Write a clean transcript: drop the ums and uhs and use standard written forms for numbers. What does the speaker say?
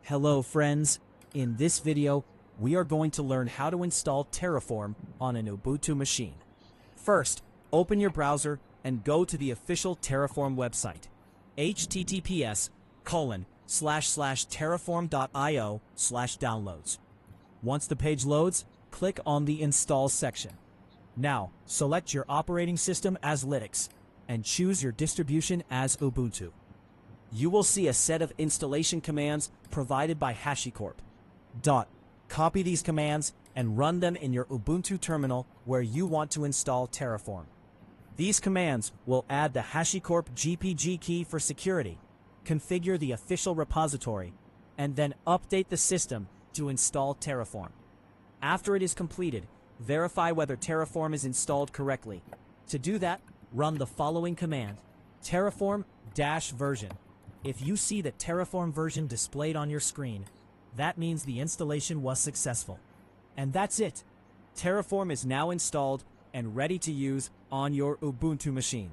Hello friends, in this video we are going to learn how to install Terraform on an Ubuntu machine. First, open your browser and go to the official Terraform website, https://terraform.io/downloads. Once the page loads, click on the Install section. Now, select your operating system as Linux and choose your distribution as Ubuntu. You will see a set of installation commands provided by HashiCorp. Copy these commands and run them in your Ubuntu terminal where you want to install Terraform. These commands will add the HashiCorp GPG key for security, configure the official repository, and then update the system to install Terraform. After it is completed, verify whether Terraform is installed correctly. To do that, run the following command: Terraform-version. If you see the Terraform version displayed on your screen, that means the installation was successful. And that's it. Terraform is now installed and ready to use on your Ubuntu machine.